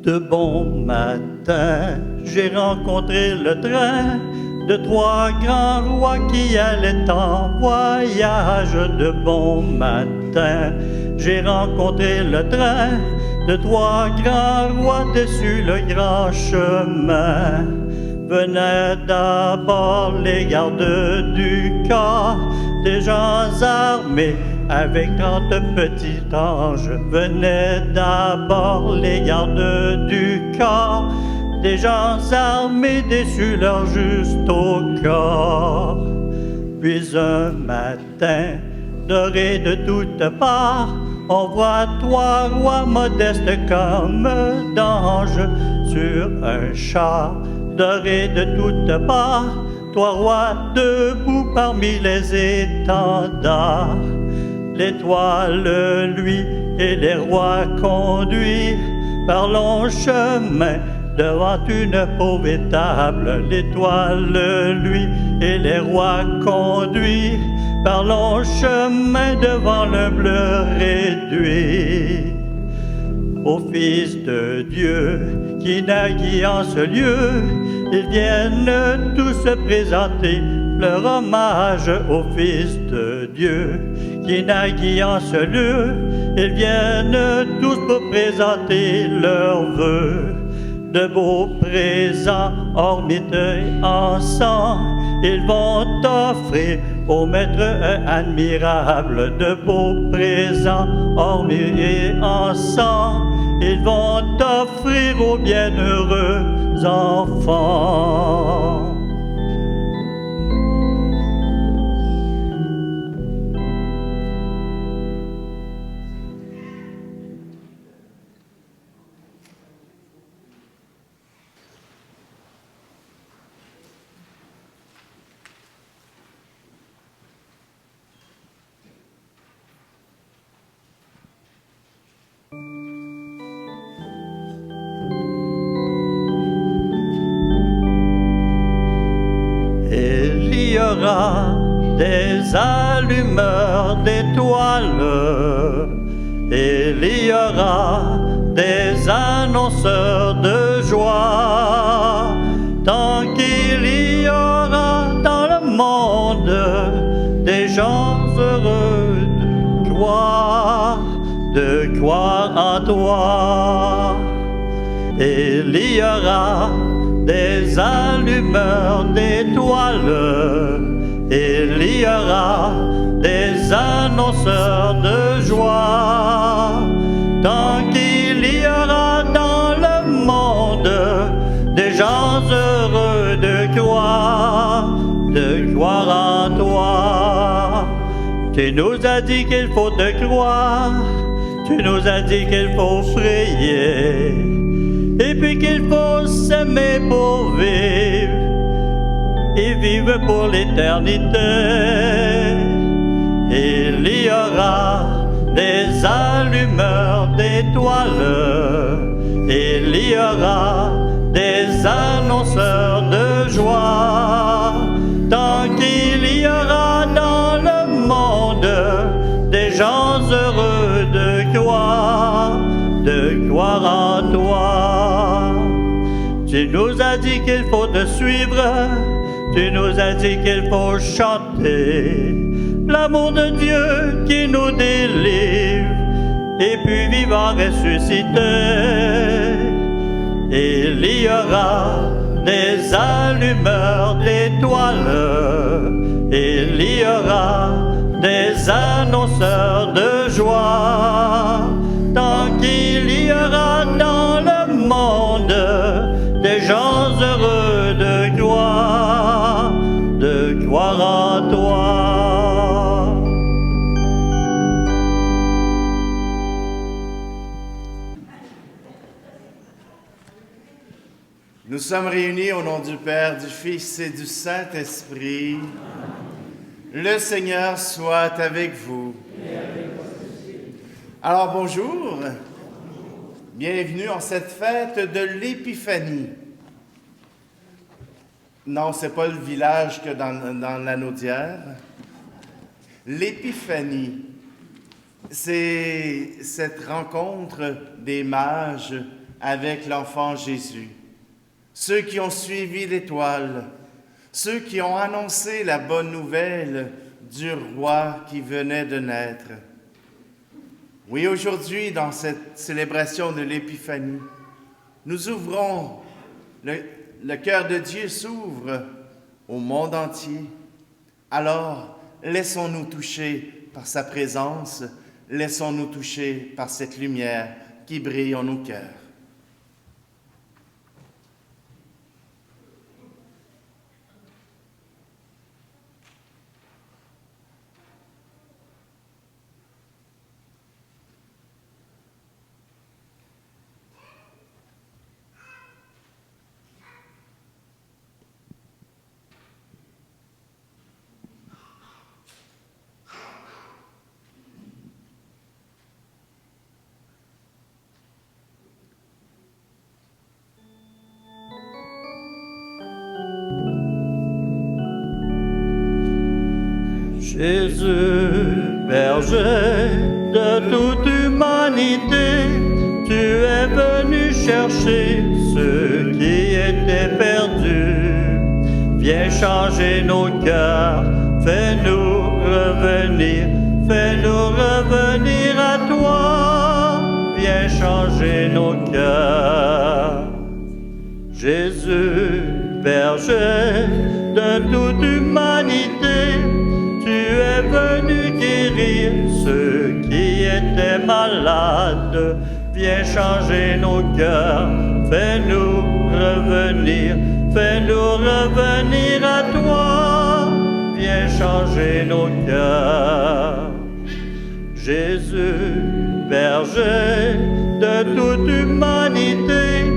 de bon matin, j'ai rencontré le train de trois grands rois qui allaient en voyage. De bon matin, j'ai rencontré le train de trois grands rois dessus le grand chemin. Venaient d'abord les gardes du corps, des gens armés avec 30 petits anges. Venaient d'abord les gardes du corps, des gens armés déçus leur juste au corps. Puis un matin, doré de toutes parts, on voit trois rois modestes comme d'anges sur un char. Doré de toutes parts, trois rois debout parmi les étendards. L'étoile, lui, et les rois conduits par long chemin devant une pauvre étable. L'étoile, lui, et les rois conduits par long chemin devant le bleu réduit. Ô Fils de Dieu, qui naguit en ce lieu, ils viennent tous se présenter leur hommage. Ô Fils de Dieu, qui naguit en ce lieu, ils viennent tous pour présenter leurs vœux. De beaux présents, ormites et encens, ils vont offrir au Maître admirable. De beaux présents, ormites et encens, ils vont offrir aux bienheureux enfants. Il y aura des allumeurs d'étoiles, il y aura des annonceurs de joie, tant qu'il y aura dans le monde des gens heureux de croire en toi. Il y aura des allumeurs d'étoiles, il y aura des annonceurs de joie, tant qu'il y aura dans le monde des gens heureux de croire en toi. Tu nous as dit qu'il faut te croire, tu nous as dit qu'il faut prier, et puis qu'il faut s'aimer pour vivre, et vivre pour l'éternité. Il y aura des allumeurs d'étoiles, il y aura des annonceurs de joie, tant qu'il y aura dans le monde des gens heureux de croire en toi. Tu nous as dit qu'il faut te suivre, tu nous as dit qu'il faut chanter l'amour de Dieu qui nous délivre, et puis vivant ressuscité. Il y aura des allumeurs d'étoiles, il y aura des annonceurs de joie, tant qu'il y aura dans le monde des gens heureux de croire en toi. Nous sommes réunis au nom du Père, du Fils et du Saint-Esprit. Le Seigneur soit avec vous. Alors bonjour, bienvenue en cette fête de l'Épiphanie. Non, c'est pas le village que dans la Naudière. L'Épiphanie, c'est cette rencontre des mages avec l'enfant Jésus, ceux qui ont suivi l'étoile, ceux qui ont annoncé la bonne nouvelle du roi qui venait de naître. Oui, aujourd'hui, dans cette célébration de l'Épiphanie, nous ouvrons, le cœur de Dieu s'ouvre au monde entier. Alors, laissons-nous toucher par sa présence, laissons-nous toucher par cette lumière qui brille en nos cœurs. Jésus, berger de toute humanité, tu es venu chercher ceux qui étaient perdus. Viens changer nos cœurs, fais-nous revenir à toi. Viens changer nos cœurs. Jésus, berger de toute humanité, tu es venu guérir ceux qui étaient malades. Viens changer nos cœurs, fais-nous revenir à toi. Viens changer nos cœurs. Jésus, berger de toute humanité,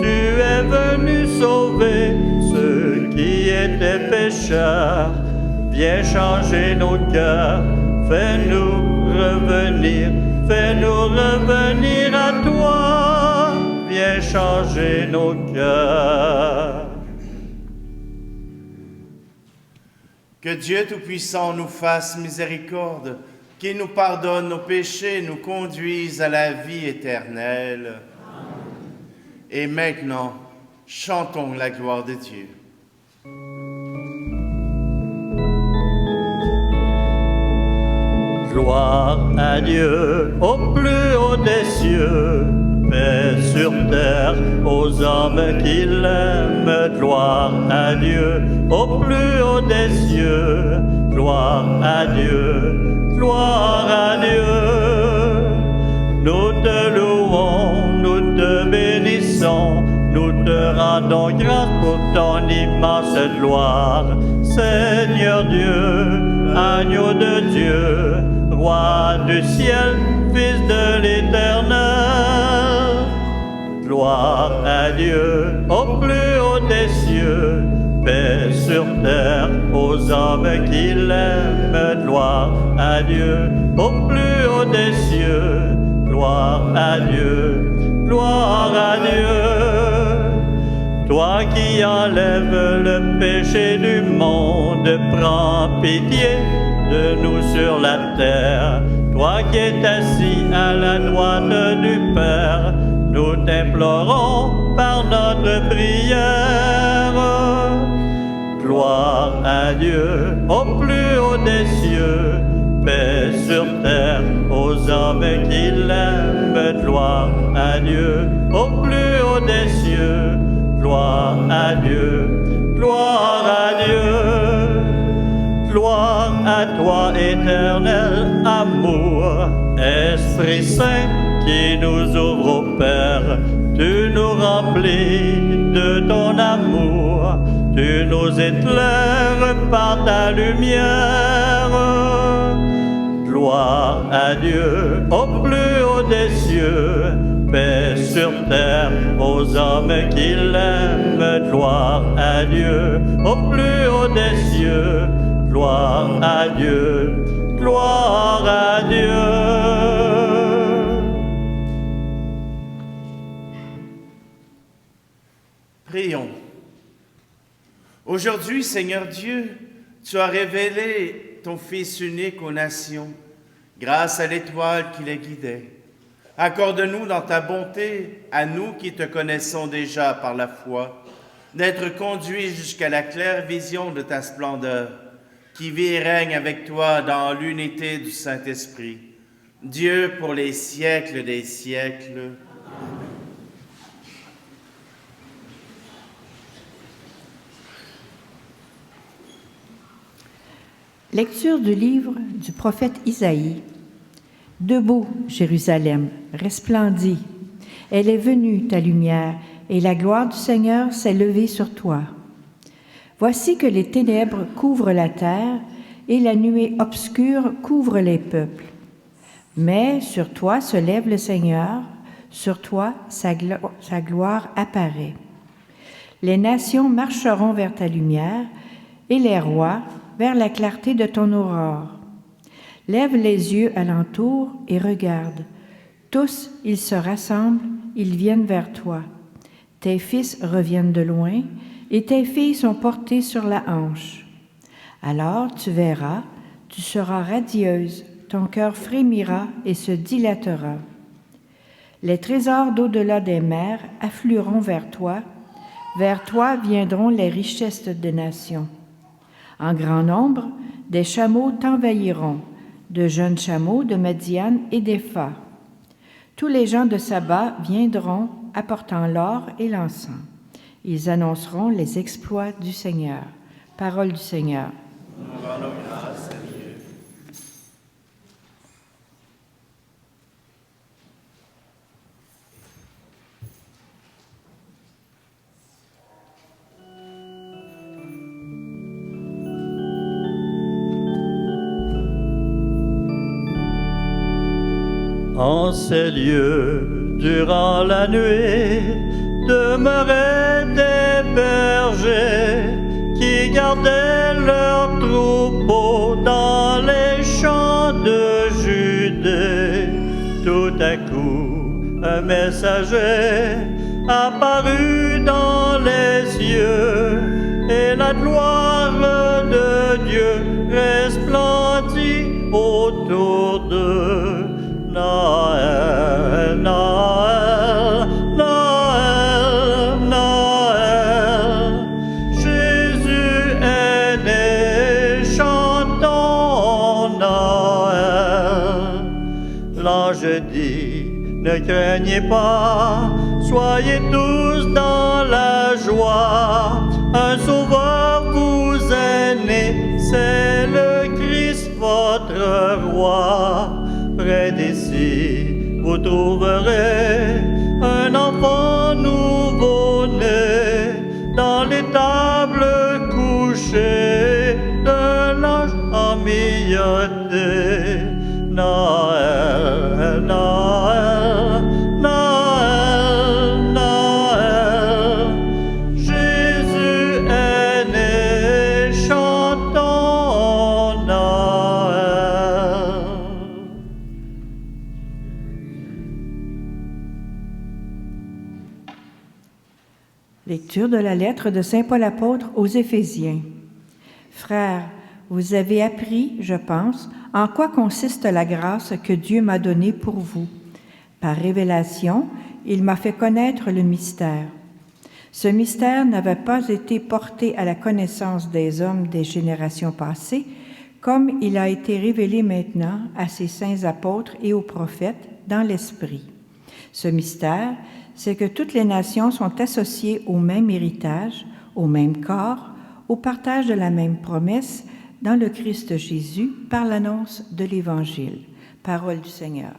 tu es venu sauver ceux qui étaient pécheurs. Viens changer nos cœurs, fais-nous revenir à toi. Viens changer nos cœurs. Que Dieu Tout-Puissant nous fasse miséricorde, qu'il nous pardonne nos péchés, nous conduise à la vie éternelle. Amen. Et maintenant, chantons la gloire de Dieu. Gloire à Dieu au plus haut des cieux, paix sur terre aux hommes qui l'aiment. Gloire à Dieu au plus haut des cieux, gloire à Dieu, gloire à Dieu. Nous te louons, nous te bénissons, nous te rendons grâce pour ton immense gloire. Seigneur Dieu, agneau de Dieu, Roi du ciel, Fils de l'Éternel. Gloire à Dieu au plus haut des cieux, paix sur terre aux hommes qui l'aiment. Gloire à Dieu au plus haut des cieux, gloire à Dieu, gloire à Dieu. Toi qui enlèves le péché du monde, prends pitié de nous sur la terre. Toi qui es assis à la droite du Père, nous t'implorons par notre prière. Gloire à Dieu au plus haut des cieux, paix sur terre aux hommes qui l'aiment. Gloire à Dieu au plus haut des cieux, gloire à Dieu, gloire à Dieu. Gloire à toi, éternel amour, Esprit Saint qui nous ouvre au Père. Tu nous remplis de ton amour, tu nous éclaires par ta lumière. Gloire à Dieu au plus haut des cieux, paix sur terre aux hommes qui l'aiment. Gloire à Dieu au plus haut des cieux, gloire à Dieu, gloire à Dieu. Prions. Aujourd'hui, Seigneur Dieu, tu as révélé ton Fils unique aux nations, grâce à l'étoile qui les guidait. Accorde-nous dans ta bonté, à nous qui te connaissons déjà par la foi, d'être conduits jusqu'à la claire vision de ta splendeur, qui vit et règne avec toi dans l'unité du Saint-Esprit, Dieu pour les siècles des siècles. Lecture du livre du prophète Isaïe. Debout, Jérusalem, resplendis. Elle est venue, ta lumière, et la gloire du Seigneur s'est levée sur toi. Voici que les ténèbres couvrent la terre, et la nuée obscure couvre les peuples. Mais sur toi se lève le Seigneur, sur toi sa gloire apparaît. Les nations marcheront vers ta lumière, et les rois vers la clarté de ton aurore. Lève les yeux alentour et regarde. Tous, ils se rassemblent, ils viennent vers toi. Tes fils reviennent de loin, et tes filles sont portées sur la hanche. Alors tu verras, tu seras radieuse, ton cœur frémira et se dilatera. Les trésors d'au-delà des mers afflueront vers toi viendront les richesses des nations. En grand nombre, des chameaux t'envahiront, de jeunes chameaux de Madian et d'Épha. Tous les gens de Saba viendront apportant l'or et l'encens. Ils annonceront les exploits du Seigneur. Parole du Seigneur. En ces lieux, durant la nuit, demeuraient des bergers qui gardaient leurs troupeaux dans les champs de Judée. Tout à coup, un messager apparut dans les cieux, et la gloire de Dieu resplendit autour d'eux. Noël, Noël, Noël, Noël, Jésus est né, chantons Noël. L'ange dit, ne craignez pas, soyez tous dans la joie. Un sauveur vous est né, c'est le Christ votre roi. Près d'ici, vous trouverez un enfant nouveau-né dans l'étable couchée d'un ange emmailloté. Noël, Noël, Noël, Noël, Jésus est né, chantons Noël. Lecture de la lettre de saint Paul apôtre aux Éphésiens. Frères, vous avez appris, je pense, en quoi consiste la grâce que Dieu m'a donnée pour vous. Par révélation, il m'a fait connaître le mystère. Ce mystère n'avait pas été porté à la connaissance des hommes des générations passées, comme il a été révélé maintenant à ses saints apôtres et aux prophètes dans l'Esprit. Ce mystère, c'est que toutes les nations sont associées au même héritage, au même corps, au partage de la même promesse dans le Christ Jésus par l'annonce de l'Évangile. Parole du Seigneur.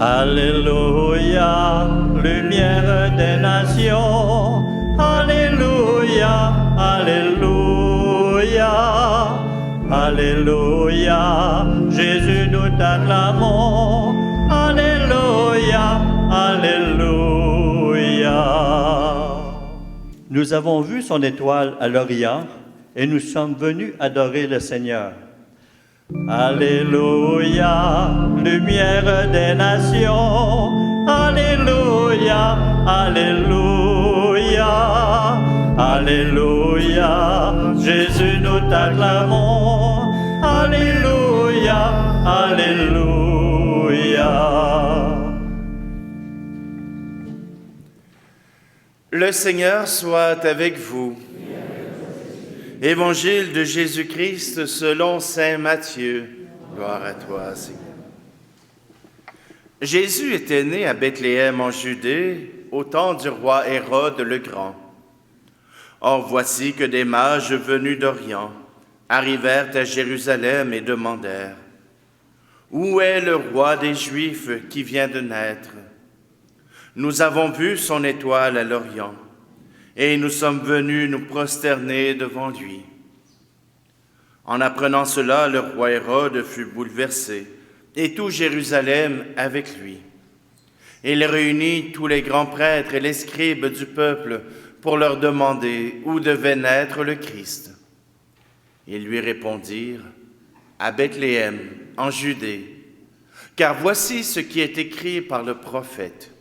Alléluia, lumière des nations. Alléluia, Alléluia, Alléluia. Jésus, nous t'acclamons. Alléluia, Alléluia. Nous avons vu son étoile à l'Orient et nous sommes venus adorer le Seigneur. Alléluia, lumière des nations. Alléluia. Alléluia, Alléluia, Jésus nous t'acclamons. Alléluia, Alléluia. Le Seigneur soit avec vous. Évangile de Jésus-Christ selon saint Matthieu. Gloire à toi, Seigneur. Jésus était né à Bethléem en Judée, au temps du roi Hérode le Grand. Or voici que des mages venus d'Orient arrivèrent à Jérusalem et demandèrent: Où est le roi des Juifs qui vient de naître? Nous avons vu son étoile à l'Orient, et nous sommes venus nous prosterner devant lui. En apprenant cela, le roi Hérode fut bouleversé, et tout Jérusalem avec lui. Il réunit tous les grands prêtres et les scribes du peuple pour leur demander où devait naître le Christ. Ils lui répondirent: À Bethléem, en Judée, car voici ce qui est écrit par le prophète.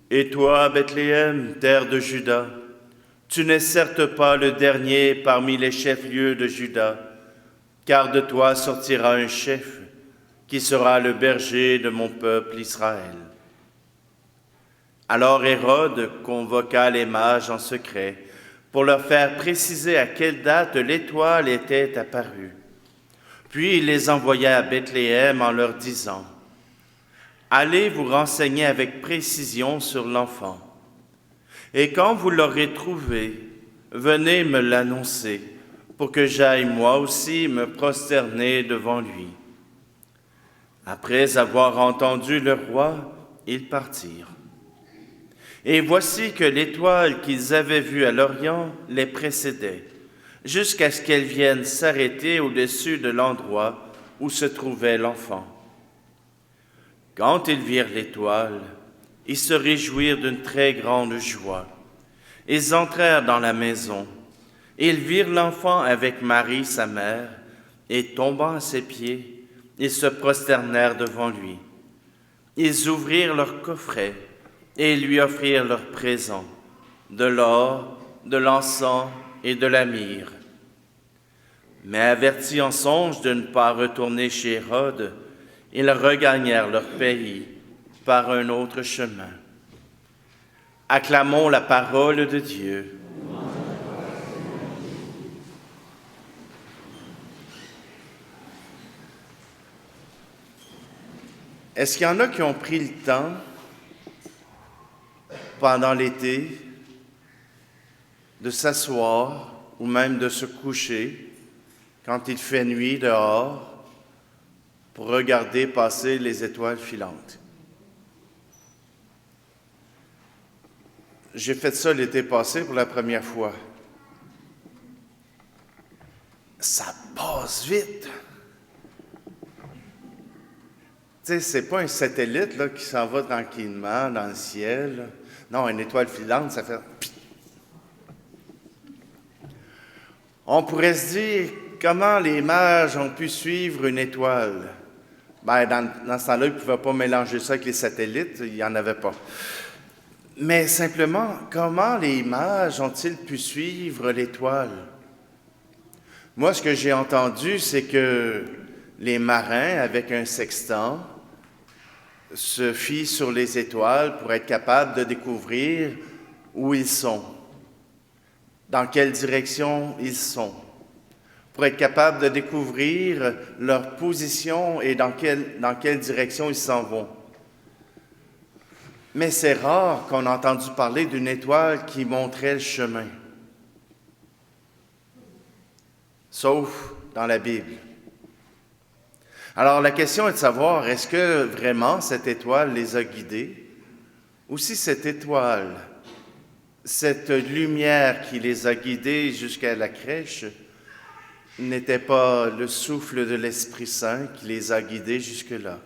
Et toi, Bethléem, terre de Juda, tu n'es certes pas le dernier parmi les chefs-lieux de Juda, car de toi sortira un chef qui sera le berger de mon peuple Israël. Alors Hérode convoqua les mages en secret pour leur faire préciser à quelle date l'étoile était apparue. Puis il les envoya à Bethléem en leur disant: Allez vous renseigner avec précision sur l'enfant. Et quand vous l'aurez trouvé, venez me l'annoncer, pour que j'aille moi aussi me prosterner devant lui. Après avoir entendu le roi, ils partirent. Et voici que l'étoile qu'ils avaient vue à l'Orient les précédait, jusqu'à ce qu'elle vienne s'arrêter au-dessus de l'endroit où se trouvait l'enfant. Quand ils virent l'étoile, ils se réjouirent d'une très grande joie. Ils entrèrent dans la maison. Ils virent l'enfant avec Marie, sa mère, et tombant à ses pieds, ils se prosternèrent devant lui. Ils ouvrirent leur coffret et lui offrirent leurs présents, de l'or, de l'encens et de la myrrhe. Mais avertis en songe de ne pas retourner chez Hérode, ils regagnèrent leur pays par un autre chemin. Acclamons la parole de Dieu. Est-ce qu'il y en a qui ont pris le temps, pendant l'été, de s'asseoir ou même de se coucher quand il fait nuit dehors pour regarder passer les étoiles filantes? J'ai fait ça l'été passé pour la première fois. Ça passe vite. Tu sais, c'est pas un satellite là, qui s'en va tranquillement dans le ciel, là. Non, une étoile filante, ça fait... On pourrait se dire, comment les mages ont pu suivre une étoile? Ben, dans ce temps-là, ils ne pouvaient pas mélanger ça avec les satellites, il n'y en avait pas. Mais simplement, comment les mages ont-ils pu suivre l'étoile? Moi, ce que j'ai entendu, c'est que les marins, avec un sextant, se fient sur les étoiles pour être capables de découvrir où ils sont, dans quelle direction ils sont, pour être capables de découvrir leur position et dans quelle direction ils s'en vont. Mais c'est rare qu'on ait entendu parler d'une étoile qui montrait le chemin, sauf dans la Bible. Alors la question est de savoir, est-ce que vraiment cette étoile les a guidés, ou si cette étoile, cette lumière qui les a guidés jusqu'à la crèche, n'était pas le souffle de l'Esprit Saint qui les a guidés jusque-là.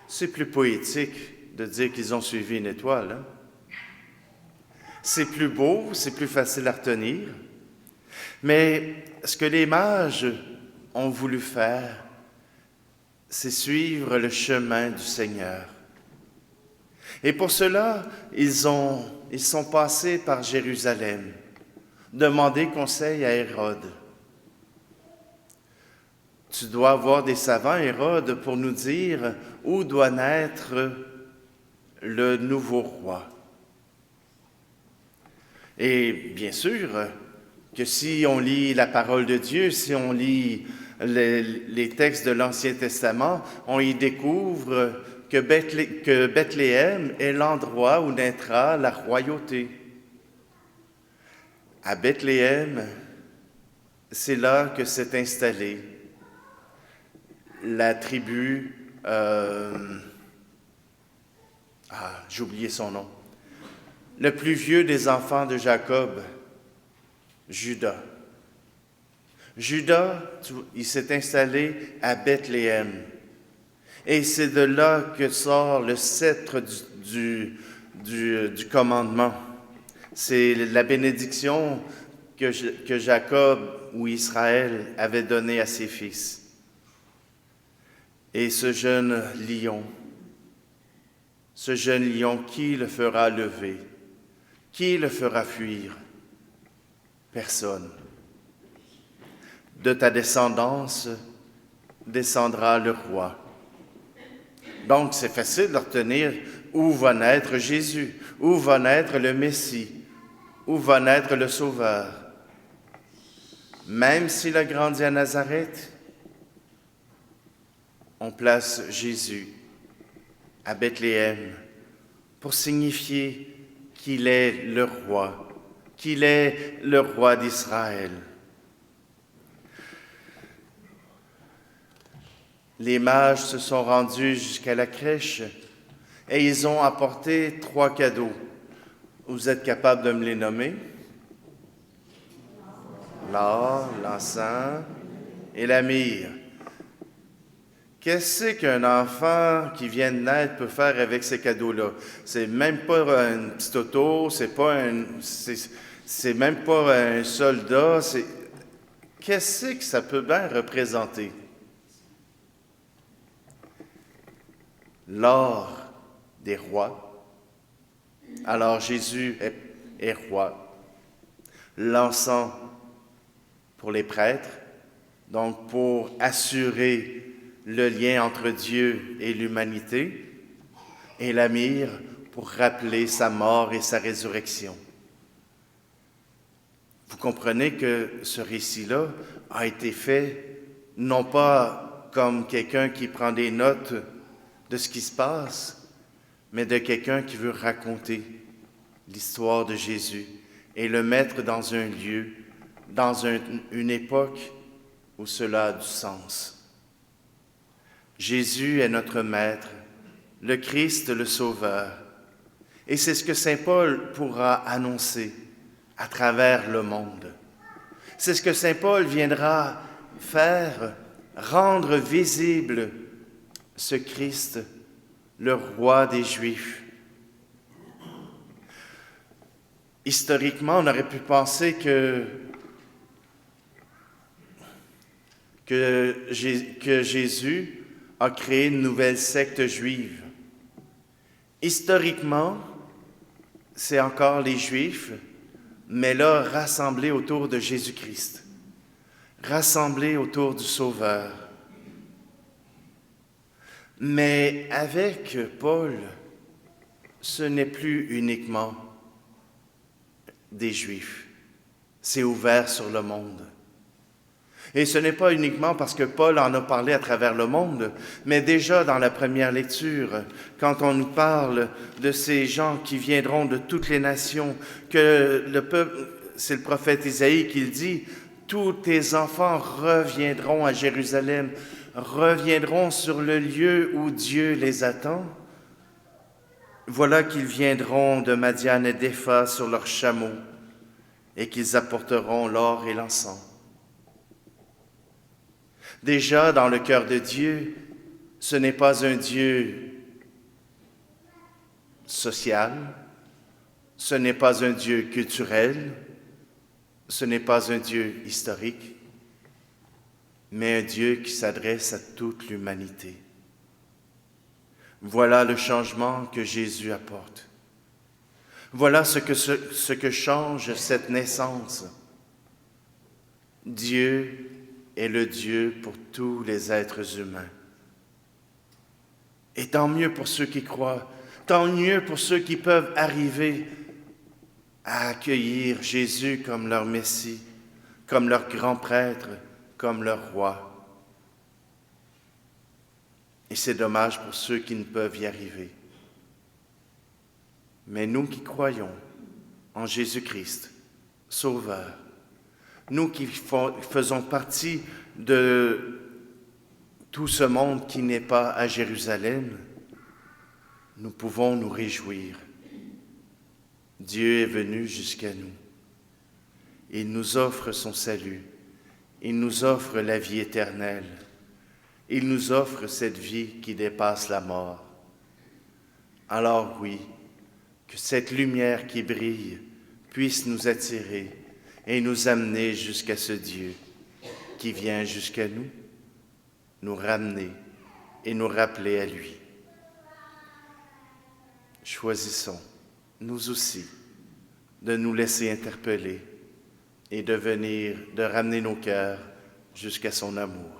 C'est plus poétique de dire qu'ils ont suivi une étoile, hein? C'est plus beau, c'est plus facile à retenir. Mais ce que les mages ont voulu faire, c'est suivre le chemin du Seigneur. Et pour cela, ils sont passés par Jérusalem, demander conseil à Hérode. Tu dois avoir des savants, Hérode, pour nous dire où doit naître le nouveau roi. Et bien sûr que si on lit la parole de Dieu, si on lit les textes de l'Ancien Testament, on y découvre que Bethléem est l'endroit où naîtra la royauté. À Bethléem, c'est là que s'est installée la tribu, j'ai oublié son nom, le plus vieux des enfants de Jacob, Juda. Juda, il s'est installé à Bethléem. Et c'est de là que sort le sceptre du commandement. C'est la bénédiction que Jacob ou Israël avait donnée à ses fils. Et ce jeune lion, qui le fera lever? Qui le fera fuir? Personne. De ta descendance descendra le roi. Donc, c'est facile de retenir où va naître Jésus, où va naître le Messie, où va naître le Sauveur. Même s'il a grandi à Nazareth, on place Jésus à Bethléem pour signifier qu'il est le roi, qu'il est le roi d'Israël. Les mages se sont rendus jusqu'à la crèche et ils ont apporté 3 cadeaux. Vous êtes capable de me les nommer? L'or, l'encens et la myrrhe. Qu'est-ce qu'un enfant qui vient de naître peut faire avec ces cadeaux-là? C'est même pas un petit auto, c'est même pas un soldat. Qu'est-ce que ça peut bien représenter? L'or des rois. Alors Jésus est roi. L'encens pour les prêtres, donc pour assurer le lien entre Dieu et l'humanité, et la myrrhe pour rappeler sa mort et sa résurrection. Vous comprenez que ce récit-là a été fait non pas comme quelqu'un qui prend des notes de ce qui se passe, mais de quelqu'un qui veut raconter l'histoire de Jésus et le mettre dans un lieu, dans une époque où cela a du sens. Jésus est notre Maître, le Christ, le Sauveur. Et c'est ce que Saint Paul pourra annoncer à travers le monde. C'est ce que Saint Paul viendra faire, rendre visible ce Christ, le roi des Juifs. Historiquement, on aurait pu penser que Jésus a créé une nouvelle secte juive. Historiquement, c'est encore les Juifs, mais là, rassemblés autour de Jésus-Christ, rassemblés autour du Sauveur. Mais avec Paul, ce n'est plus uniquement des Juifs, c'est ouvert sur le monde. Et ce n'est pas uniquement parce que Paul en a parlé à travers le monde, mais déjà dans la première lecture, quand on nous parle de ces gens qui viendront de toutes les nations, que le peuple, c'est le prophète Isaïe qui le dit, tous tes enfants reviendront à Jérusalem, reviendront sur le lieu où Dieu les attend. Voilà qu'ils viendront de Madian et d'Épha sur leurs chameaux et qu'ils apporteront l'or et l'encens. Déjà, dans le cœur de Dieu, ce n'est pas un Dieu social, ce n'est pas un Dieu culturel, ce n'est pas un Dieu historique. mais un Dieu qui s'adresse à toute l'humanité. Voilà le changement que Jésus apporte. Voilà ce que change cette naissance. Dieu est le Dieu pour tous les êtres humains. Et tant mieux pour ceux qui croient, tant mieux pour ceux qui peuvent arriver à accueillir Jésus comme leur Messie, comme leur grand prêtre, comme leur roi. Et c'est dommage pour ceux qui ne peuvent y arriver. Mais nous qui croyons en Jésus-Christ, Sauveur, nous qui faisons partie de tout ce monde qui n'est pas à Jérusalem, nous pouvons nous réjouir. Dieu est venu jusqu'à nous. Il nous offre son salut. Il nous offre la vie éternelle. Il nous offre cette vie qui dépasse la mort. Alors oui, que cette lumière qui brille puisse nous attirer et nous amener jusqu'à ce Dieu qui vient jusqu'à nous ramener et nous rappeler à lui. Choisissons, nous aussi, de nous laisser interpeller et de ramener nos cœurs jusqu'à son amour.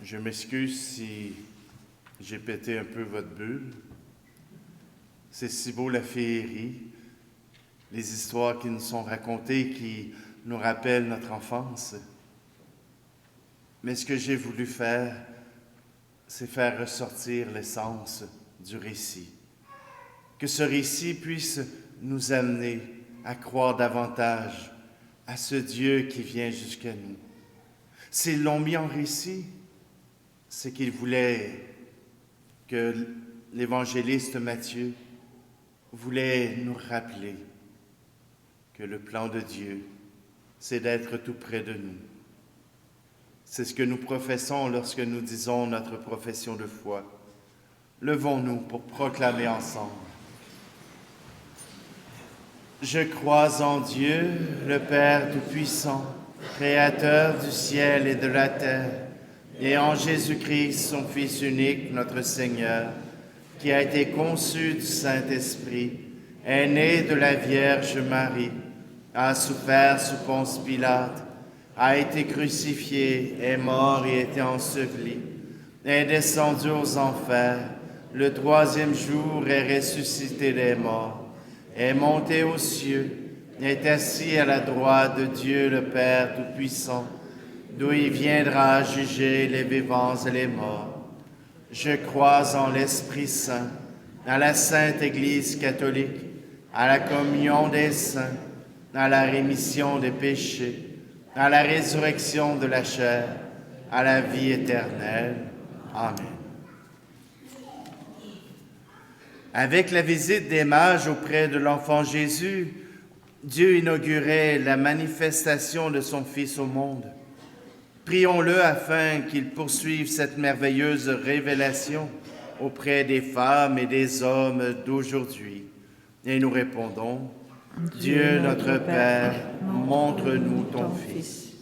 Je m'excuse si j'ai pété un peu votre bulle. C'est si beau la féerie, les histoires qui nous sont racontées, qui nous rappellent notre enfance. Mais ce que j'ai voulu faire, c'est faire ressortir l'essence du récit. Que ce récit puisse nous amener à croire davantage à ce Dieu qui vient jusqu'à nous. S'ils l'ont mis en récit, c'est qu'il voulait que l'évangéliste Matthieu voulait nous rappeler que le plan de Dieu, c'est d'être tout près de nous. C'est ce que nous professons lorsque nous disons notre profession de foi. Levons-nous pour proclamer ensemble. Je crois en Dieu, le Père Tout-Puissant, Créateur du ciel et de la terre, et en Jésus-Christ, son Fils unique, notre Seigneur, qui a été conçu du Saint-Esprit, est né de la Vierge Marie, a souffert sous Ponce Pilate, a été crucifié, est mort et été enseveli, est descendu aux enfers, le troisième jour est ressuscité des morts, est monté aux cieux, est assis à la droite de Dieu le Père Tout-Puissant, d'où il viendra juger les vivants et les morts. Je crois en l'Esprit Saint, à la Sainte Église catholique, à la communion des saints, à la rémission des péchés, à la résurrection de la chair, à la vie éternelle. Amen. Avec la visite des mages auprès de l'enfant Jésus, Dieu inaugurait la manifestation de son Fils au monde. Prions-le afin qu'il poursuive cette merveilleuse révélation auprès des femmes et des hommes d'aujourd'hui. Et nous répondons, Dieu notre Père, montre-nous ton Fils.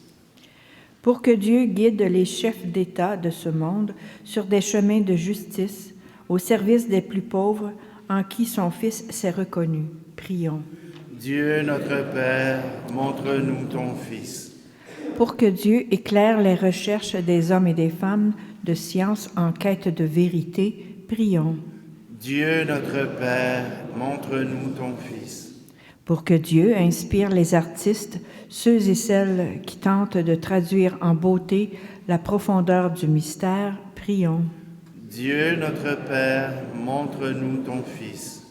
pour que Dieu guide les chefs d'État de ce monde sur des chemins de justice, au service des plus pauvres, en qui son Fils s'est reconnu. Prions. Dieu notre Père, montre-nous ton Fils. Pour que Dieu éclaire les recherches des hommes et des femmes de science en quête de vérité, prions. Dieu notre Père, montre-nous ton Fils. Pour que Dieu inspire les artistes, ceux et celles qui tentent de traduire en beauté la profondeur du mystère, prions. Dieu notre Père, montre-nous ton Fils.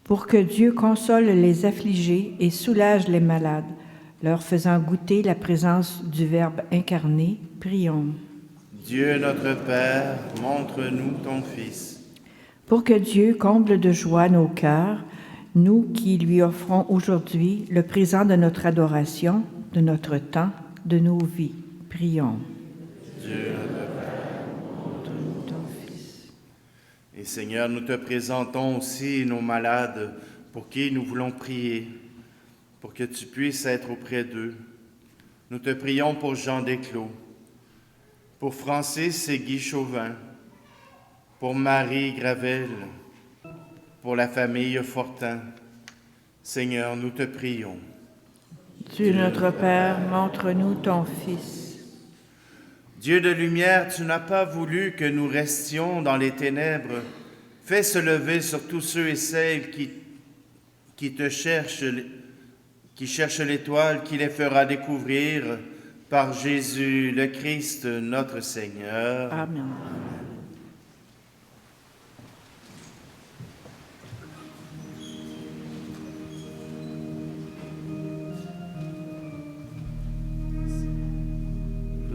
Pour que Dieu console les affligés et soulage les malades, leur faisant goûter la présence du Verbe incarné, prions. Dieu notre Père, montre-nous ton Fils. Pour que Dieu comble de joie nos cœurs, nous qui lui offrons aujourd'hui le présent de notre adoration, de notre temps, de nos vies, prions. Dieu notre Père, montre-nous ton Fils. Et Seigneur, nous te présentons aussi nos malades pour qui nous voulons prier, pour que tu puisses être auprès d'eux. Nous te prions pour Jean Desclos, pour Francis et Guy Chauvin, pour Marie Gravel, pour la famille Fortin. Seigneur, nous te prions. Dieu notre Père, montre-nous ton Fils. Dieu de lumière, tu n'as pas voulu que nous restions dans les ténèbres. Fais se lever sur tous ceux et celles qui te cherchent, qui cherchent l'étoile, qui les fera découvrir par Jésus le Christ, notre Seigneur. Amen.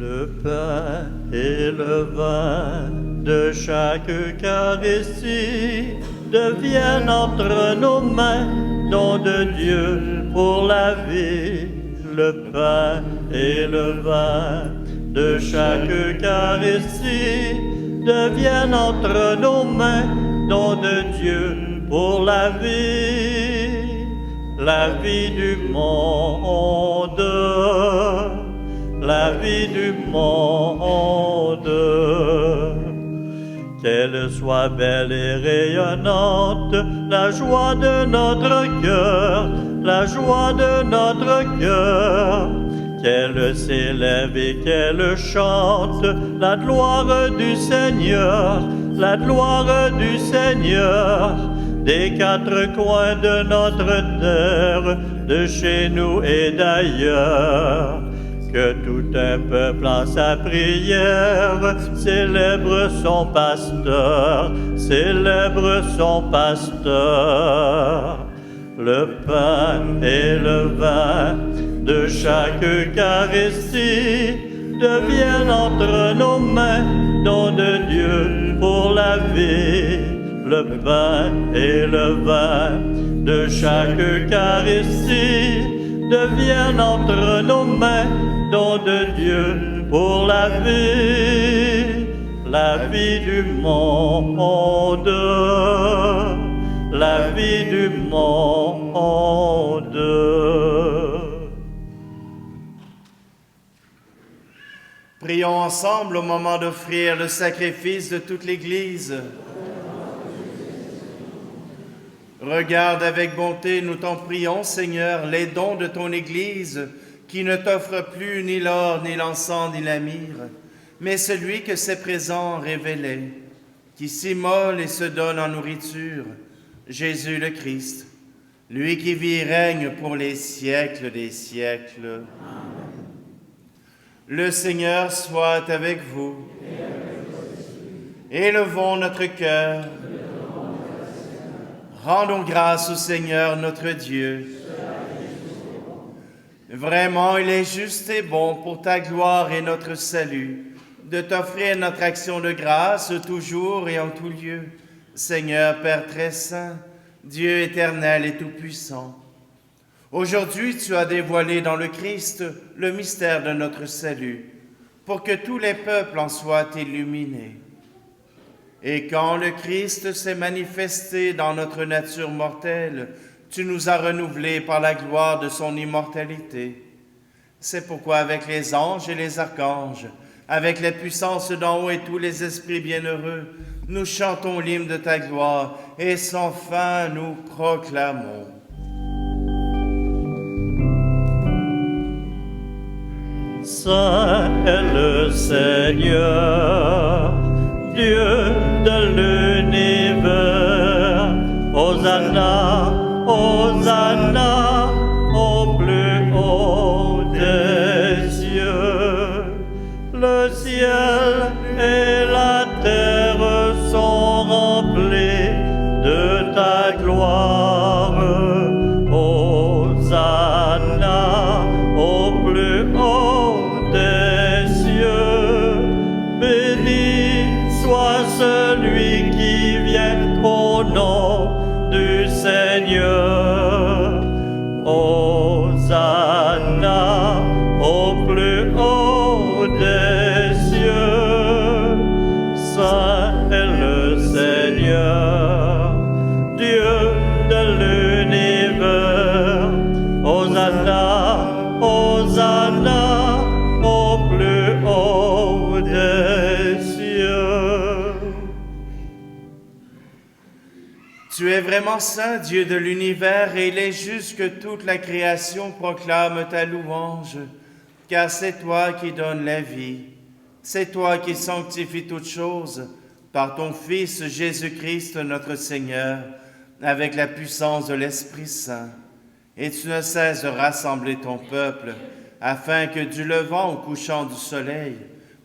Le pain et le vin de chaque Eucharistie deviennent entre nos mains don de Dieu pour la vie. Le pain et le vin de chaque Eucharistie deviennent entre nos mains don de Dieu pour la vie du monde. La vie du monde, qu'elle soit belle et rayonnante, la joie de notre cœur, la joie de notre cœur, qu'elle s'élève et qu'elle chante la gloire du Seigneur, la gloire du Seigneur, des quatre coins de notre terre, de chez nous et d'ailleurs. Que tout un peuple en sa prière célèbre son pasteur, célèbre son pasteur. Le pain et le vin de chaque Eucharistie deviennent entre nos mains don de Dieu pour la vie. Le pain et le vin de chaque Eucharistie deviennent entre nos mains don de Dieu pour la vie du monde, la vie du monde. Prions ensemble au moment d'offrir le sacrifice de toute l'Église. Regarde avec bonté, nous t'en prions, Seigneur, les dons de ton Église, qui ne t'offre plus ni l'or, ni l'encens, ni la myrrhe, mais celui que ses présents révélaient, qui s'immole et se donne en nourriture, Jésus le Christ, lui qui vit et règne pour les siècles des siècles. Amen. Le Seigneur soit avec vous. Élevons notre cœur. Rendons grâce au Seigneur notre Dieu. Vraiment, il est juste et bon pour ta gloire et notre salut de t'offrir notre action de grâce toujours et en tout lieu. Seigneur Père très saint, Dieu éternel et tout-puissant, aujourd'hui tu as dévoilé dans le Christ le mystère de notre salut, pour que tous les peuples en soient illuminés. Et quand le Christ s'est manifesté dans notre nature mortelle, tu nous as renouvelés par la gloire de son immortalité. C'est pourquoi avec les anges et les archanges, avec les puissances d'en haut et tous les esprits bienheureux, nous chantons l'hymne de ta gloire et sans fin nous proclamons. Saint est le Seigneur, Dieu de l'univers. Hosanna, Hosanna, au plus haut des cieux. Le ciel et la terre sont remplis de ta gloire. Hosanna, au plus haut des cieux. Béni soit celui qui vient au nom du Seigneur. Hosanna, au plus haut des cieux. Saint est le Seigneur, Dieu de l'univers. Hosanna, Hosanna, au plus haut des cieux. Tu es vraiment saint, Dieu de l'univers, et il est juste que toute la création proclame ta louange, car c'est toi qui donnes la vie, c'est toi qui sanctifies toutes choses par ton Fils Jésus-Christ notre Seigneur, avec la puissance de l'Esprit Saint. Et tu ne cesses de rassembler ton peuple, afin que du levant au couchant du soleil,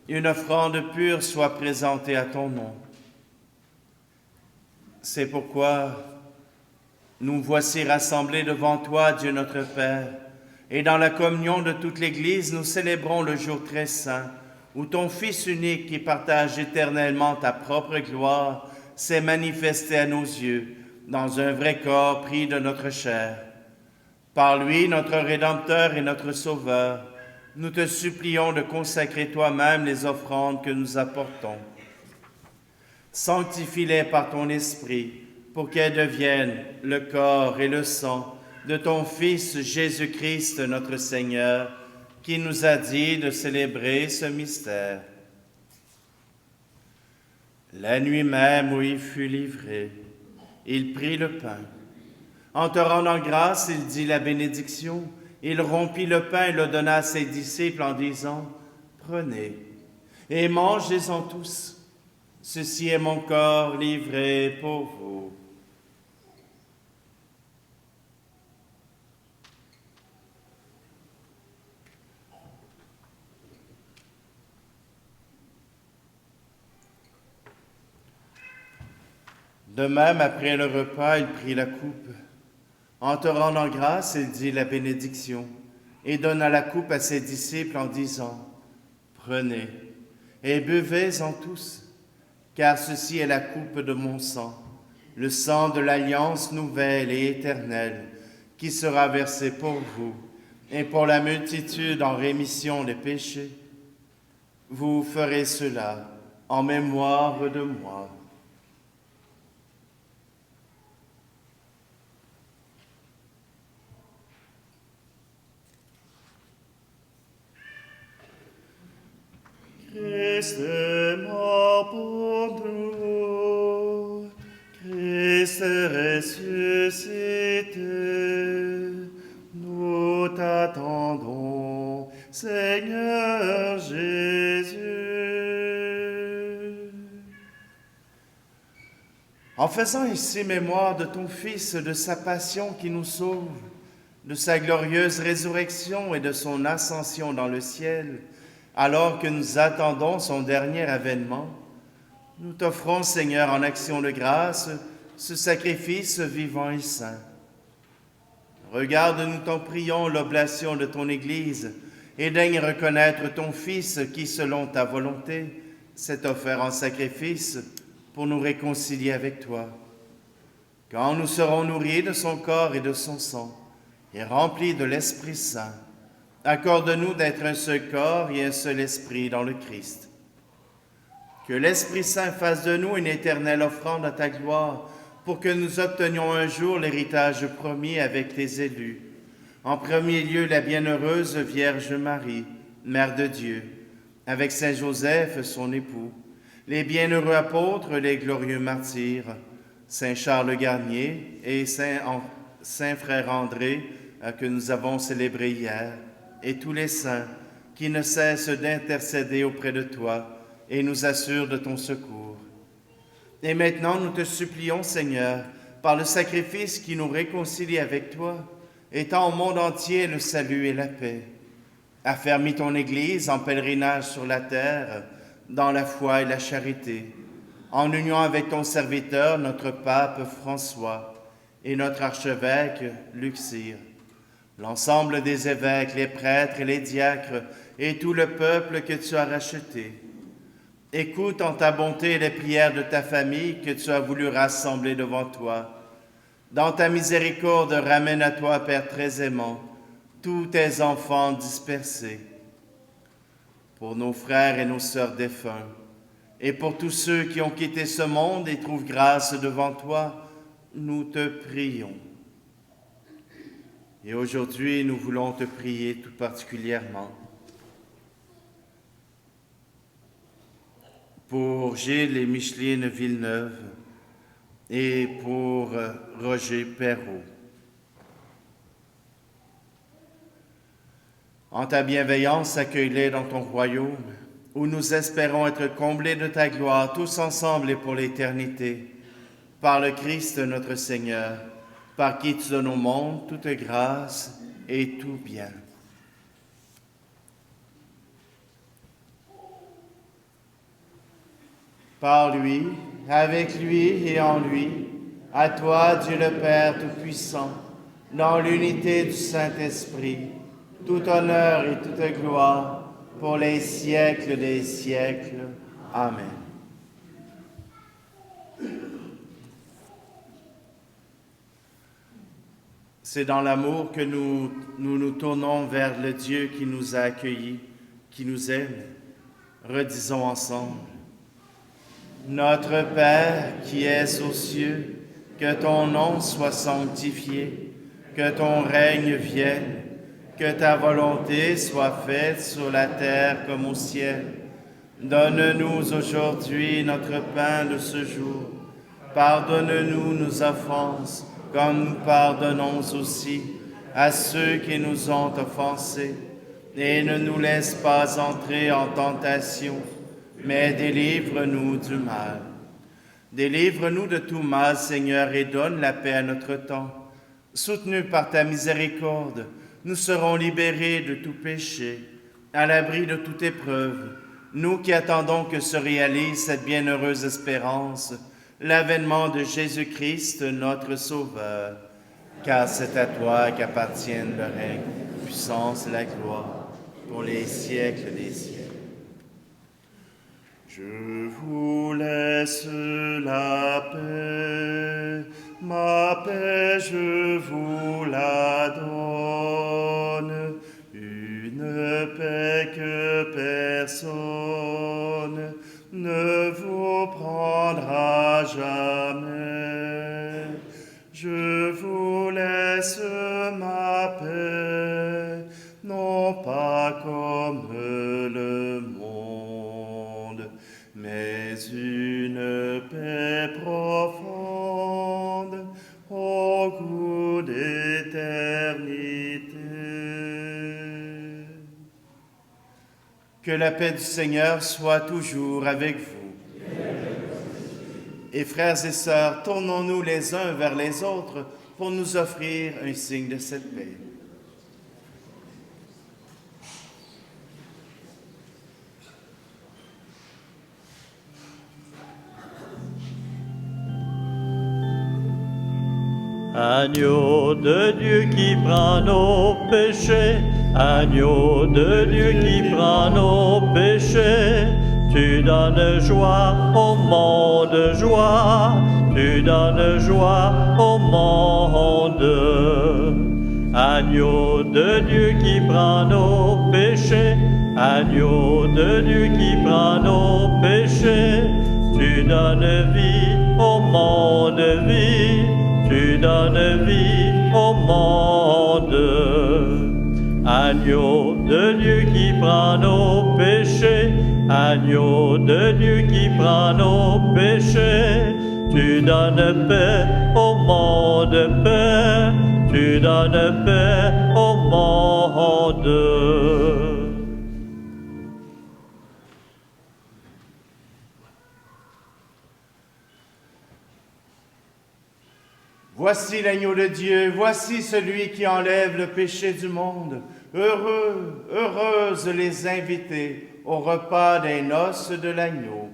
une offrande pure soit présentée à ton nom. C'est pourquoi nous voici rassemblés devant toi, Dieu notre Père, et dans la communion de toute l'Église, nous célébrons le jour très saint, où ton Fils unique, qui partage éternellement ta propre gloire, s'est manifesté à nos yeux, dans un vrai corps pris de notre chair. Par lui, notre Rédempteur et notre Sauveur, nous te supplions de consacrer toi-même les offrandes que nous apportons. Sanctifie-les par ton Esprit, pour qu'elles deviennent le corps et le sang de ton Fils Jésus-Christ notre Seigneur, qui nous a dit de célébrer ce mystère. La nuit même où il fut livré, il prit le pain. En te rendant grâce, il dit la bénédiction. Il rompit le pain et le donna à ses disciples en disant, « Prenez et mangez-en tous. Ceci est mon corps livré pour vous. » De même, après le repas, il prit la coupe. En te rendant grâce, il dit la bénédiction et donna la coupe à ses disciples en disant, « Prenez et buvez-en tous, car ceci est la coupe de mon sang, le sang de l'alliance nouvelle et éternelle, qui sera versé pour vous et pour la multitude en rémission des péchés. Vous ferez cela en mémoire de moi. » Christ est mort pour nous, Christ est ressuscité, nous t'attendons, Seigneur Jésus. En faisant ici mémoire de ton Fils, de sa passion qui nous sauve, de sa glorieuse résurrection et de son ascension dans le ciel, alors que nous attendons son dernier avènement, nous t'offrons, Seigneur, en action de grâce, ce sacrifice vivant et saint. Regarde, nous t'en prions, l'oblation de ton Église, et daigne reconnaître ton Fils qui, selon ta volonté, s'est offert en sacrifice pour nous réconcilier avec toi. Quand nous serons nourris de son corps et de son sang, et remplis de l'Esprit Saint, accorde-nous d'être un seul corps et un seul esprit dans le Christ. Que l'Esprit Saint fasse de nous une éternelle offrande à ta gloire, pour que nous obtenions un jour l'héritage promis avec tes élus. En premier lieu, la bienheureuse Vierge Marie, Mère de Dieu, avec Saint Joseph, son époux, les bienheureux apôtres, les glorieux martyrs, Saint Charles Garnier et Saint Frère André, que nous avons célébré hier, et tous les saints qui ne cessent d'intercéder auprès de toi et nous assurent de ton secours. Et maintenant, nous te supplions, Seigneur, par le sacrifice qui nous réconcilie avec toi, étends au monde entier le salut et la paix. Affermis ton Église en pèlerinage sur la terre, dans la foi et la charité, en union avec ton serviteur, notre pape François, et notre archevêque Luxire, l'ensemble des évêques, les prêtres et les diacres, et tout le peuple que tu as racheté. Écoute en ta bonté les prières de ta famille que tu as voulu rassembler devant toi. Dans ta miséricorde, ramène à toi, Père très aimant, tous tes enfants dispersés. Pour nos frères et nos sœurs défunts, et pour tous ceux qui ont quitté ce monde et trouvent grâce devant toi, nous te prions. Et aujourd'hui, nous voulons te prier tout particulièrement pour Gilles et Micheline Villeneuve et pour Roger Perrault. En ta bienveillance, accueille-les dans ton royaume, où nous espérons être comblés de ta gloire, tous ensemble et pour l'éternité, par le Christ notre Seigneur, par qui tu donnes au monde toute grâce et tout bien. Par lui, avec lui et en lui, à toi, Dieu le Père Tout-Puissant, dans l'unité du Saint-Esprit, tout honneur et toute gloire pour les siècles des siècles. Amen. C'est dans l'amour que nous tournons vers le Dieu qui nous a accueillis, qui nous aime. Redisons ensemble. Notre Père qui es aux cieux, que ton nom soit sanctifié, que ton règne vienne, que ta volonté soit faite sur la terre comme au ciel. Donne-nous aujourd'hui notre pain de ce jour. Pardonne-nous nos offenses, comme nous pardonnons aussi à ceux qui nous ont offensés. Et ne nous laisse pas entrer en tentation, mais délivre-nous du mal. Délivre-nous de tout mal, Seigneur, et donne la paix à notre temps. Soutenus par ta miséricorde, nous serons libérés de tout péché, à l'abri de toute épreuve, nous qui attendons que se réalise cette bienheureuse espérance, l'avènement de Jésus-Christ, notre Sauveur. Car c'est à toi qu'appartiennent le règne, la puissance et la gloire, pour les siècles des siècles. Je vous laisse la paix je vous la donne, une paix que personne ne vous prendra jamais. Je vous laisse ma paix, non pas comme le monde, mais une paix profonde au goût d'éternité. Que la paix du Seigneur soit toujours avec vous. Et frères et sœurs, tournons-nous les uns vers les autres pour nous offrir un signe de cette paix. Agneau de Dieu qui prend nos péchés, agneau de Dieu qui prend nos péchés, tu donnes joie au monde, joie, tu donnes joie au monde. Agneau de Dieu qui prend nos péchés, agneau de Dieu qui prend nos péchés, tu donnes vie au monde, vie. Tu donnes vie au monde. Agneau de Dieu qui prend nos péchés, agneau de Dieu qui prend nos péchés, tu donnes paix au monde, paix, tu donnes paix au monde. Voici l'agneau de Dieu, voici celui qui enlève le péché du monde. Heureux, heureuses les invités au repas des noces de l'agneau.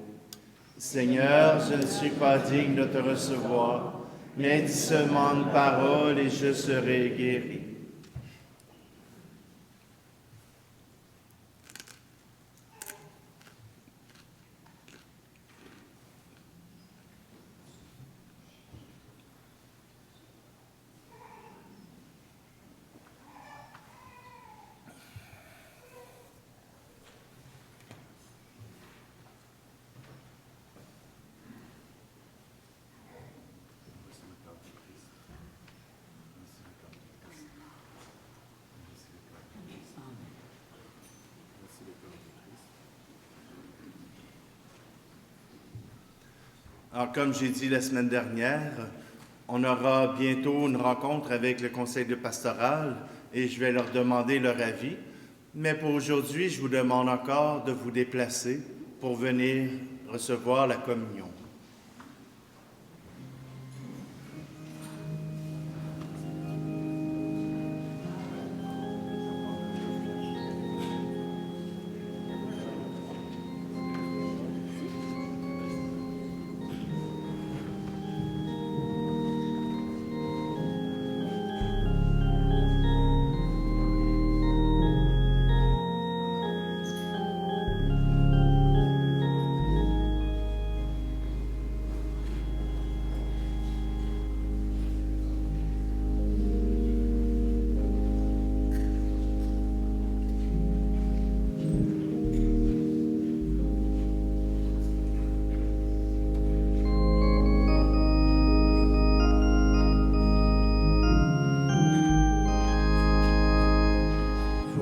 Seigneur, je ne suis pas digne de te recevoir, mais dis seulement une parole et je serai guéri. Alors, comme j'ai dit la semaine dernière, on aura bientôt une rencontre avec le conseil de pastoral et je vais leur demander leur avis. Mais pour aujourd'hui, je vous demande encore de vous déplacer pour venir recevoir la communion.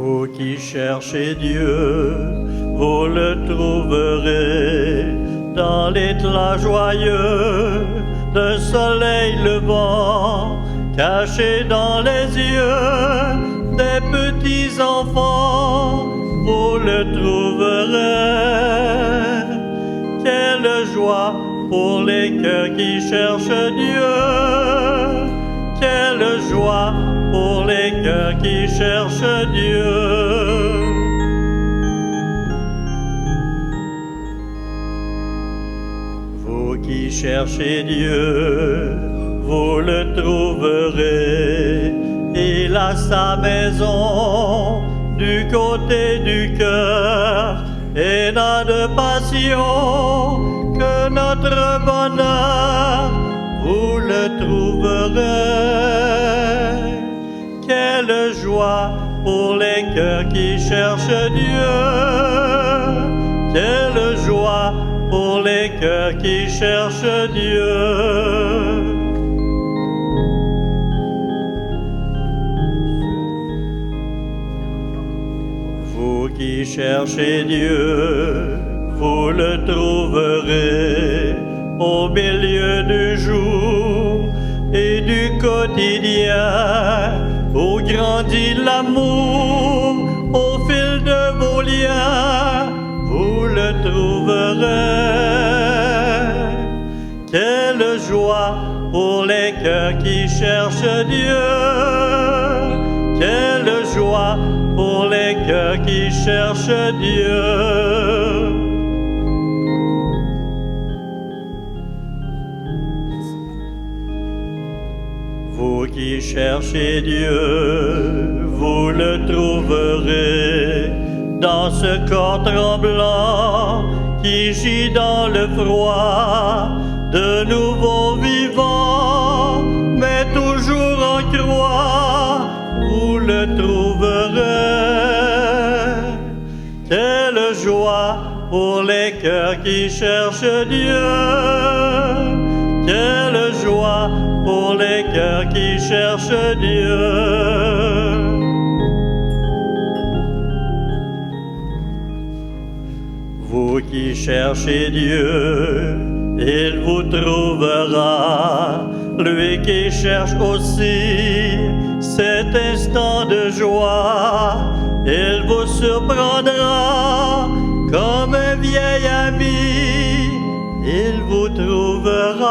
Vous qui cherchez Dieu, vous le trouverez dans l'éclat joyeux d'un soleil levant, caché dans les yeux des petits enfants. Vous le trouverez. Quelle joie pour les cœurs qui cherchent Dieu. Quelle joie pour les cœurs qui cherchent Dieu. Vous qui cherchez Dieu, vous le trouverez. Il a sa maison du côté du cœur et n'a de passion que notre bonheur. Vous le trouverez. Quelle joie pour les cœurs qui cherchent Dieu. Quelle joie pour les cœurs qui cherchent Dieu. Vous qui cherchez Dieu, vous le trouverez au milieu du jour et du quotidien, où grandit l'amour au fil de vos liens, vous le trouverez. Quelle joie pour les cœurs qui cherchent Dieu. Quelle joie pour les cœurs qui cherchent Dieu. Vous qui cherchez Dieu, vous le trouverez dans ce corps tremblant qui gît dans le froid, de nouveau vivant, mais toujours en croix, vous le trouverez. Quelle joie pour les cœurs qui cherchent Dieu. Quelle joie pour les cœurs qui cherchent Dieu. vous qui cherchez Dieu, il vous trouvera. Lui qui cherche aussi cet instant de joie, il vous surprendra comme un vieil ami, il vous trouvera.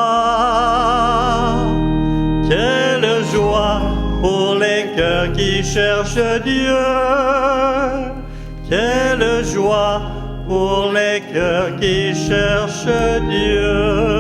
Quelle joie pour les cœurs qui cherchent Dieu, quelle joie pour les cœurs qui cherchent Dieu.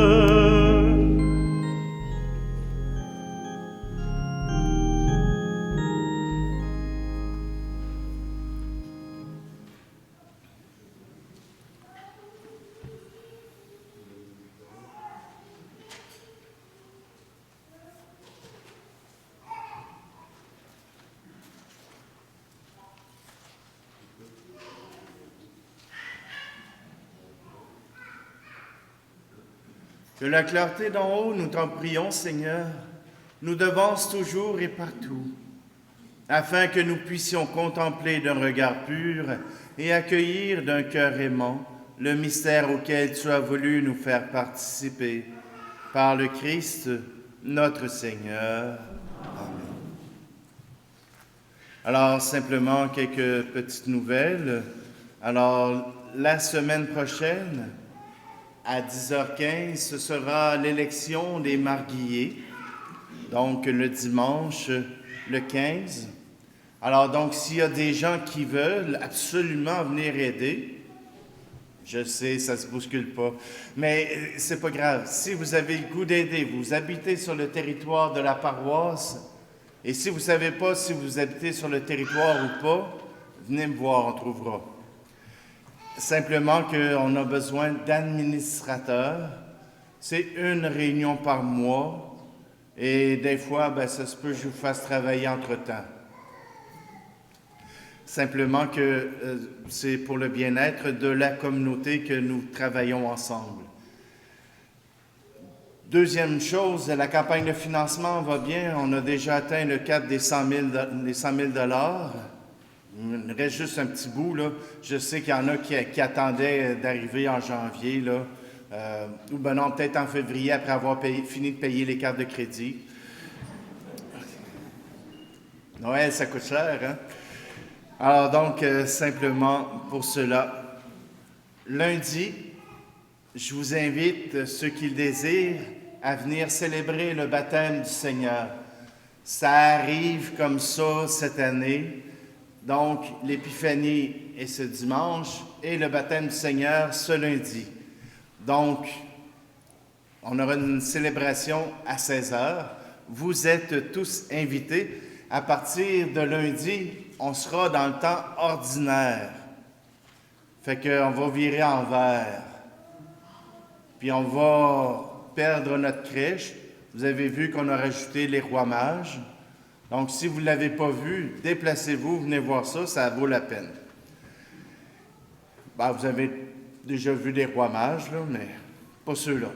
Que la clarté d'en haut, nous t'en prions, Seigneur, nous devance toujours et partout, afin que nous puissions contempler d'un regard pur et accueillir d'un cœur aimant le mystère auquel tu as voulu nous faire participer. Par le Christ, notre Seigneur. Amen. Alors, simplement quelques petites nouvelles. Alors, la semaine prochaine, à 10h15, ce sera l'élection des marguilliers, donc le dimanche, le 15. Alors donc, s'il y a des gens qui veulent absolument venir aider, je sais, ça ne se bouscule pas, mais c'est pas grave. Si vous avez le goût d'aider, vous habitez sur le territoire de la paroisse, et si vous ne savez pas si vous habitez sur le territoire ou pas, venez me voir, on trouvera. Simplement qu'on a besoin d'administrateurs. C'est une réunion par mois et des fois, ça se peut que je vous fasse travailler entre-temps. Simplement que c'est pour le bien-être de la communauté que nous travaillons ensemble. Deuxième chose, la campagne de financement va bien. On a déjà atteint le cap des 100 000 $. Il reste juste un petit bout, là. Je sais qu'il y en a qui attendaient d'arriver en janvier, là. Ou non, peut-être en février, après avoir fini de payer les cartes de crédit. Noël, ça coûte cher, hein? Alors donc, simplement pour cela, lundi, je vous invite, ceux qui le désirent, à venir célébrer le baptême du Seigneur. Ça arrive comme ça cette année. Donc, l'Épiphanie est ce dimanche et le baptême du Seigneur ce lundi. Donc, on aura une célébration à 16h. Vous êtes tous invités. À partir de lundi, on sera dans le temps ordinaire. Fait qu'on va virer en vert. Puis on va perdre notre crèche. Vous avez vu qu'on a rajouté les rois mages. Donc, si vous ne l'avez pas vu, déplacez-vous, venez voir ça, ça vaut la peine. Vous avez déjà vu les rois mages, là, mais pas ceux-là.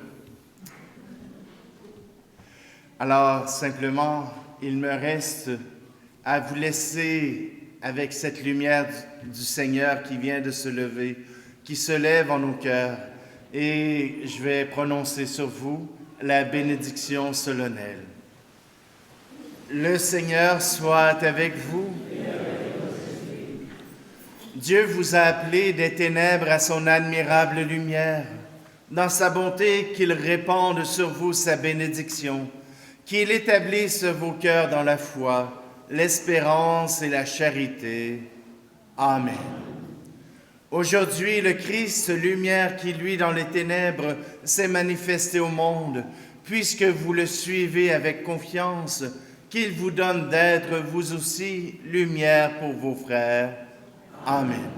Alors, simplement, il me reste à vous laisser avec cette lumière du Seigneur qui vient de se lever, qui se lève en nos cœurs, et je vais prononcer sur vous la bénédiction solennelle. Le Seigneur soit avec vous. Dieu vous a appelé des ténèbres à son admirable lumière. Dans sa bonté, qu'il répande sur vous sa bénédiction, qu'il établisse vos cœurs dans la foi, l'espérance et la charité. Amen. Aujourd'hui, le Christ, lumière qui, lui, dans les ténèbres, s'est manifesté au monde, puisque vous le suivez avec confiance, qu'il vous donne d'être, vous aussi, lumière pour vos frères. Amen.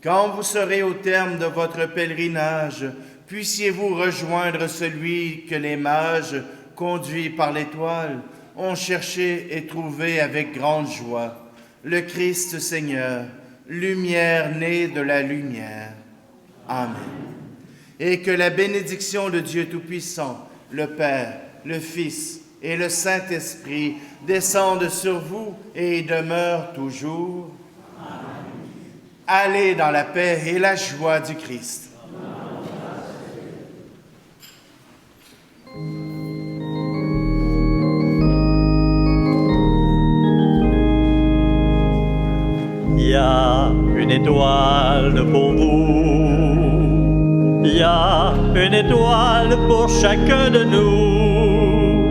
Quand vous serez au terme de votre pèlerinage, puissiez-vous rejoindre celui que les mages, conduits par l'étoile, ont cherché et trouvé avec grande joie, le Christ Seigneur, lumière née de la lumière. Amen. Et que la bénédiction de Dieu Tout-Puissant, le Père, le Fils et le Saint-Esprit descendent sur vous et demeurent toujours. Amen. Allez dans la paix et la joie du Christ. Il y a une étoile pour vous, il y a une étoile pour chacun de nous,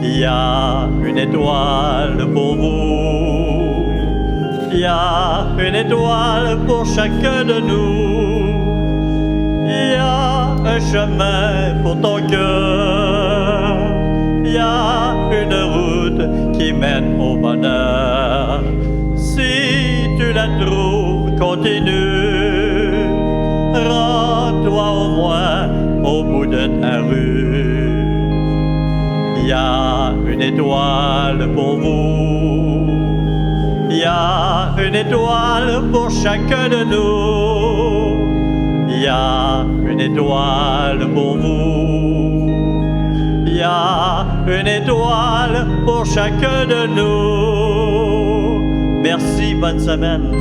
il y a une étoile pour vous, il y a une étoile pour chacun de nous, il y a un chemin pour ton cœur, il y a une route qui mène au bonheur. Si tu la trouves, continue, rends-toi au moins au bout de ta rue. Il y a une étoile pour vous, il y a une étoile pour chacun de nous, il y a une étoile pour vous, il y a une étoile pour chacun de nous. Merci, bonne semaine.